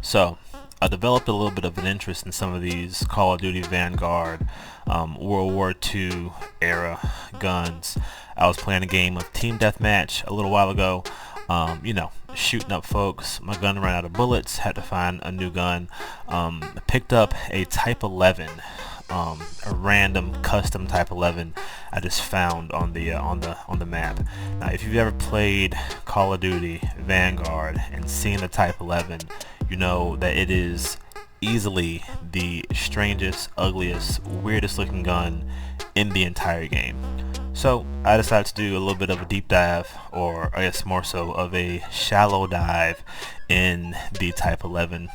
So I developed a little bit of an interest in some of these Call of Duty Vanguard, World War II era guns. I was playing a game of Team Deathmatch a little while ago, shooting up folks. My gun ran out of bullets, had to find a new gun. Picked up a Type 11, a random custom Type 11 I just found on the map. Now, if you've ever played Call of Duty Vanguard and seen the Type 11, you know that it is easily the strangest, ugliest, weirdest looking gun in the entire game. So I decided to do a little bit of a deep dive, or I guess more so of a shallow dive in the Type 11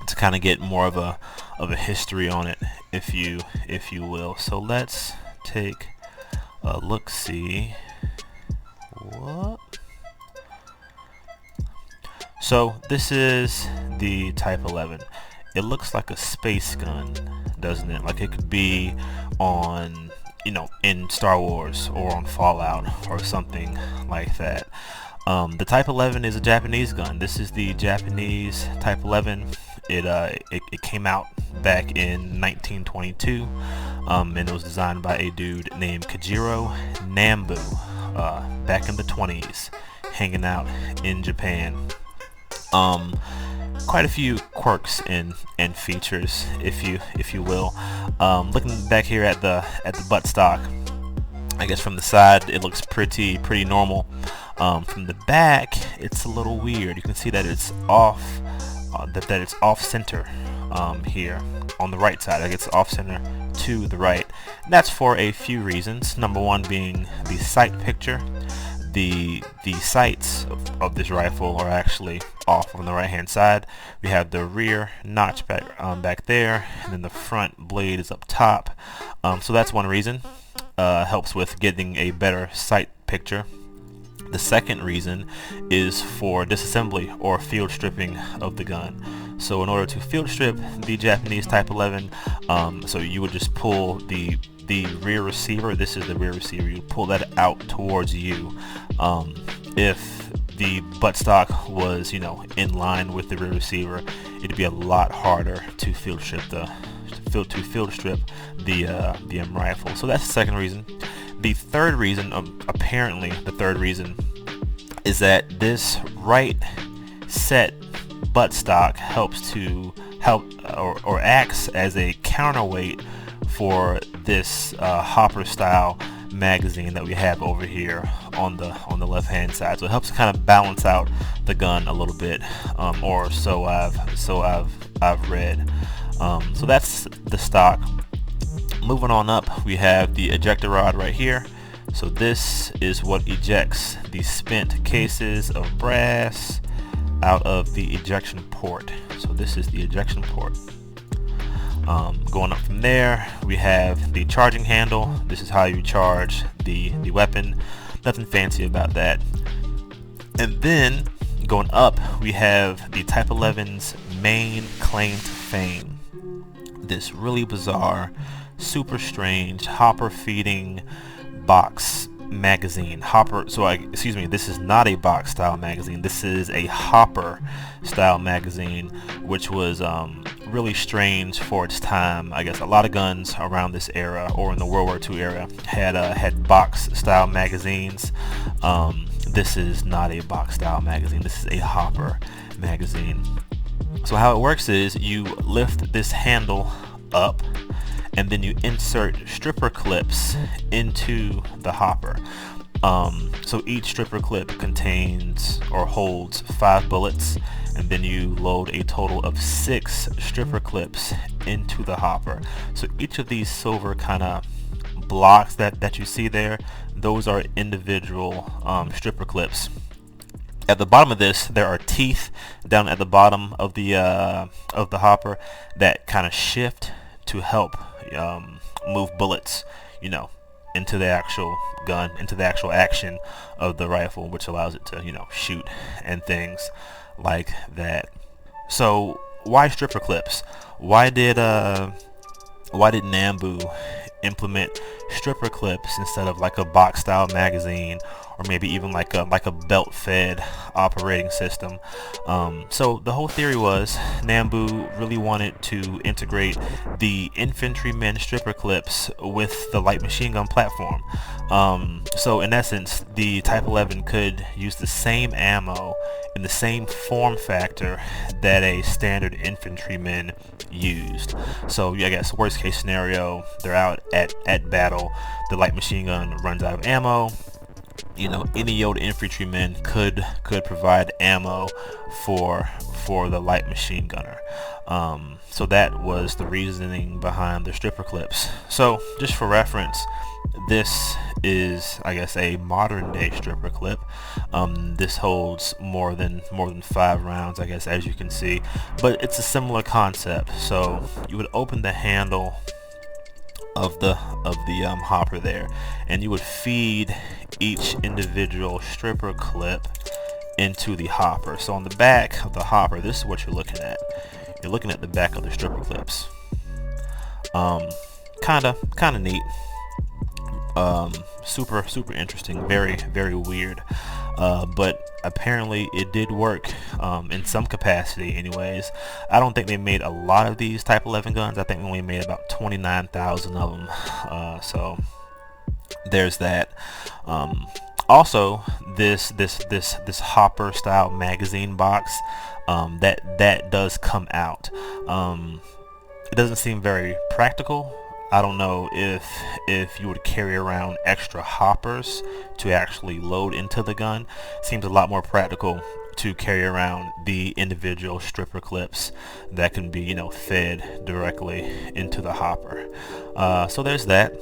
to kind of get more of a history on it, if you will. So let's take a look. See what? So this is the Type 11. It looks like a space gun, doesn't it? Like it could be on, in Star Wars or on Fallout or something like that. The Type 11 is a Japanese gun. This is the Japanese Type 11. It came out back in 1922, and it was designed by a dude named Kajiro Nambu back in the 20s, hanging out in Japan. Quite a few quirks and features, if you will. Looking back here at the buttstock, I guess from the side it looks pretty normal. From the back, it's a little weird. You can see that it's off, that it's off center here on the right side. Like it's off center to the right. And that's for a few reasons. Number one being the sight picture. The sights of this rifle are actually off on the right hand side. We have the rear notch back there, and then the front blade is up top. So that's one reason. Helps with getting a better sight picture. The second reason is for disassembly or field stripping of the gun. So in order to field strip the Japanese Type 11, so you would just pull the rear receiver. This is the rear receiver. You pull that out towards you. If the buttstock was, in line with the rear receiver, it'd be a lot harder to field strip the rifle. So that's the second reason. The third reason, apparently the third reason, is that this right set buttstock helps or acts as a counterweight for this hopper style magazine that we have over here on the left hand side. So it helps kind of balance out the gun a little bit, or so I've read. So that's the stock. Moving on up, we have the ejector rod right here. So this is what ejects the spent cases of brass out of the ejection port. So this is the ejection port. Going up from there, we have the charging handle. This is how you charge the weapon. Nothing fancy about that. And then going up, we have the Type 11's main claim to fame. This really bizarre, super strange hopper feeding box magazine. This is not a box style magazine. This is a hopper style magazine, which was really strange for its time. I guess a lot of guns around this era, or in the World War II era, had box style magazines. This is not a box style magazine. This is a hopper magazine. So how it works is you lift this handle up, and then you insert stripper clips into the hopper. So each stripper clip contains or holds 5 bullets, and then you load a total of 6 stripper clips into the hopper. So each of these silver kind of blocks that you see there, those are individual stripper clips. At the bottom of this, there are teeth down at the bottom of the hopper that kind of shift to help move bullets, into the actual gun, into the actual action of the rifle, which allows it to, shoot and things like that. So why stripper clips? Why did Nambu implement stripper clips instead of like a box style magazine or maybe even like a belt-fed operating system. So the whole theory was Nambu really wanted to integrate the infantryman stripper clips with the light machine gun platform. So in essence, the Type 11 could use the same ammo in the same form factor that a standard infantryman used. So I guess worst case scenario, they're out at battle, the light machine gun runs out of ammo. You know, any old infantryman could provide ammo for the light machine gunner. So that was the reasoning behind the stripper clips. So just for reference, this is, I guess, a modern day stripper clip. This holds more than 5 rounds, I guess, as you can see, but it's a similar concept. So you would open the handle of the hopper there, and you would feed each individual stripper clip into the hopper. So on the back of the hopper, this is what you're looking at. You're looking at the back of the stripper clips. Kinda neat. Super interesting. Very weird. But apparently it did work in some capacity anyways. I don't think they made a lot of these Type 11 guns. I think they only made about 29,000 of them. So there's that. Also, this hopper style magazine box that does come out. It doesn't seem very practical. I don't know if you would carry around extra hoppers to actually load into the gun. Seems a lot more practical to carry around the individual stripper clips that can be, you know, fed directly into the hopper. So there's that.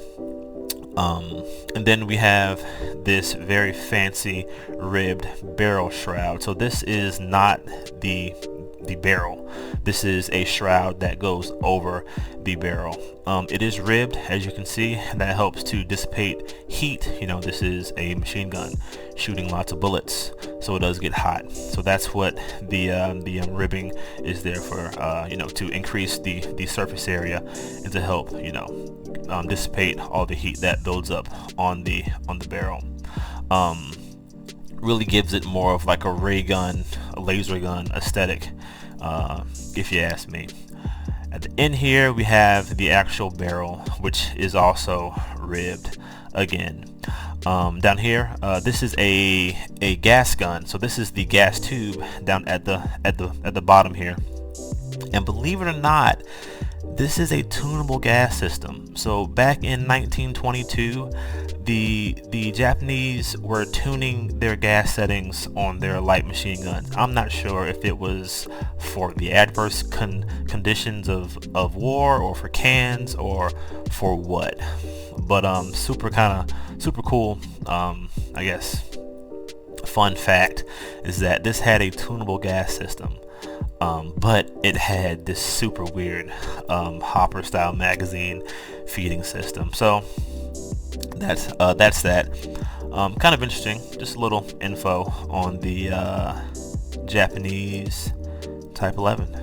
And then we have this very fancy ribbed barrel shroud. So this is not the barrel. This is a shroud that goes over the barrel. It is ribbed, as you can see, and that helps to dissipate heat. You know, this is a machine gun shooting lots of bullets, so it does get hot. So that's what the ribbing is there for, you know, to increase the surface area and to help, you know, dissipate all the heat that builds up on the barrel. Really gives it more of like a ray gun, a laser gun aesthetic, if you ask me. At the end here we have the actual barrel, which is also ribbed again. Down here, this is a gas gun, so this is the gas tube down at the bottom here. And believe it or not, this is a tunable gas system. So back in 1922, the Japanese were tuning their gas settings on their light machine guns. I'm not sure if it was for the adverse conditions of war, or for cans, or for what. But super cool. I guess fun fact is that this had a tunable gas system. But it had this super weird hopper style magazine feeding system. So that's that. Kind of interesting. Just a little info on the Japanese Type 11.